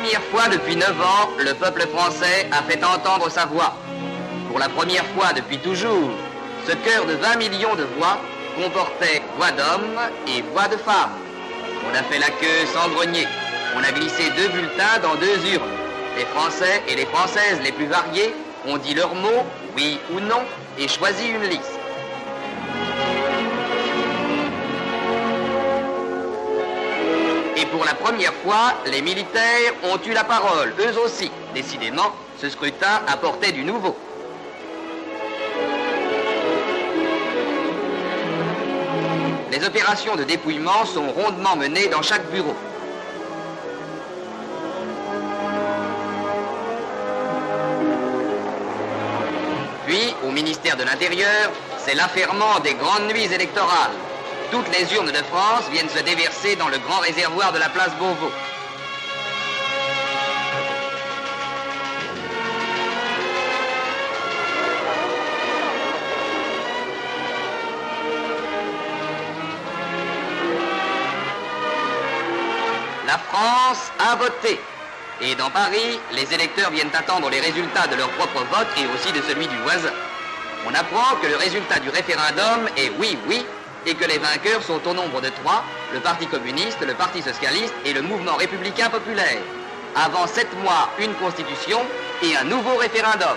première fois depuis 9 ans, le peuple français a fait entendre sa voix. Pour la première fois depuis toujours, ce chœur de 20 millions de voix comportait voix d'hommes et voix de femmes. On a fait la queue sans grogner. On a glissé 2 bulletins dans 2 urnes. Les Français et les Françaises les plus variés ont dit leurs mots, oui ou non, et choisi une liste. Et pour la première fois, les militaires ont eu la parole, eux aussi. Décidément, ce scrutin apportait du nouveau. Les opérations de dépouillement sont rondement menées dans chaque bureau. Puis, au ministère de l'Intérieur, c'est l'affairement des grandes nuits électorales. Toutes les urnes de France viennent se déverser dans le grand réservoir de la place Beauvau. La France a voté. Et dans Paris, les électeurs viennent attendre les résultats de leur propre vote et aussi de celui du voisin. On apprend que le résultat du référendum est oui, oui, et que les vainqueurs sont au nombre de 3, le Parti communiste, le Parti socialiste et le Mouvement républicain populaire. Avant 7 mois, une constitution et un nouveau référendum.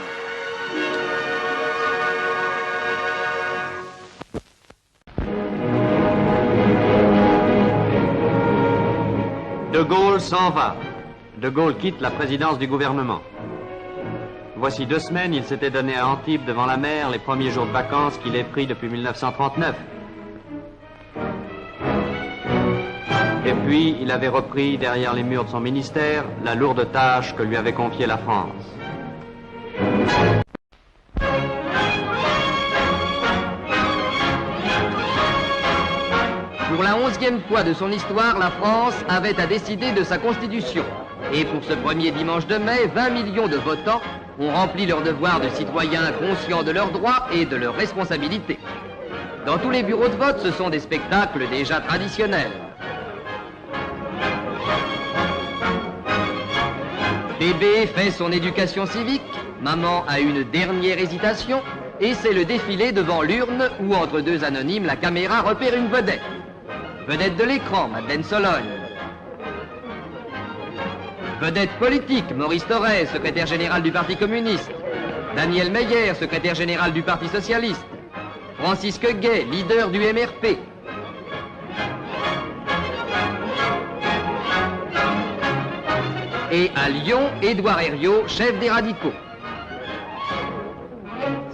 De Gaulle s'en va. De Gaulle quitte la présidence du gouvernement. Voici 2 semaines, il s'était donné à Antibes devant la mer les premiers jours de vacances qu'il ait pris depuis 1939. Et puis, il avait repris, derrière les murs de son ministère, la lourde tâche que lui avait confiée la France. Pour la 11e fois de son histoire, la France avait à décider de sa constitution. Et pour ce premier dimanche de mai, 20 millions de votants ont rempli leur devoir de citoyens conscients de leurs droits et de leurs responsabilités. Dans tous les bureaux de vote, ce sont des spectacles déjà traditionnels. Bébé fait son éducation civique, maman a une dernière hésitation, et c'est le défilé devant l'urne où, entre 2 anonymes, la caméra repère une vedette. Vedette de l'écran, Madeleine Sologne. Vedette politique, Maurice Thorez, secrétaire général du Parti communiste. Daniel Meyer, secrétaire général du Parti socialiste. Francisque Gay, leader du MRP. Et à Lyon, Édouard Herriot, chef des radicaux.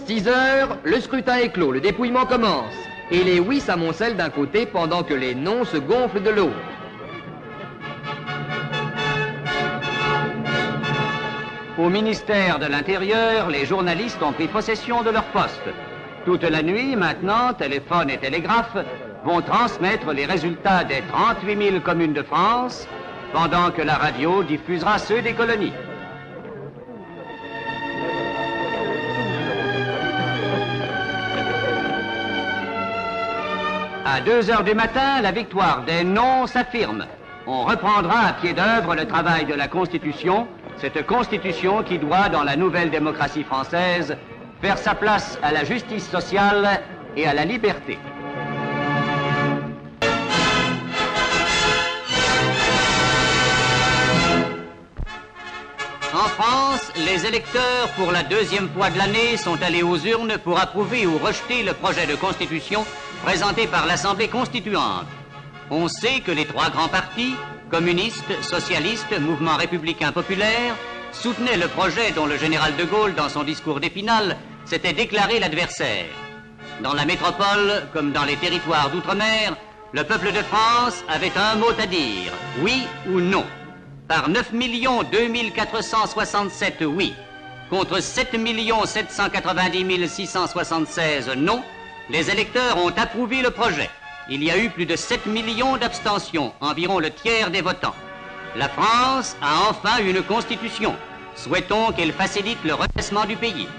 6 heures, le scrutin est clos, le dépouillement commence. Et les oui s'amoncellent d'un côté pendant que les non se gonflent de l'autre. Au ministère de l'Intérieur, les journalistes ont pris possession de leur poste. Toute la nuit, maintenant, téléphone et télégraphe vont transmettre les résultats des 38 000 communes de France, pendant que la radio diffusera ceux des colonies. À 2 heures du matin, la victoire des non s'affirme. On reprendra à pied d'œuvre le travail de la Constitution, cette Constitution qui doit, dans la nouvelle démocratie française, faire sa place à la justice sociale et à la liberté. En France, les électeurs, pour la 2e fois de l'année, sont allés aux urnes pour approuver ou rejeter le projet de constitution présenté par l'Assemblée constituante. On sait que les 3 grands partis, communistes, socialistes, mouvement républicain populaire, soutenaient le projet dont le général de Gaulle, dans son discours d'Épinal, s'était déclaré l'adversaire. Dans la métropole, comme dans les territoires d'outre-mer, le peuple de France avait un mot à dire, oui ou non. Par 9 467 oui, contre 7 790 676 non, les électeurs ont approuvé le projet. Il y a eu plus de 7 millions d'abstentions, environ le tiers des votants. La France a enfin une constitution. Souhaitons qu'elle facilite le redressement du pays.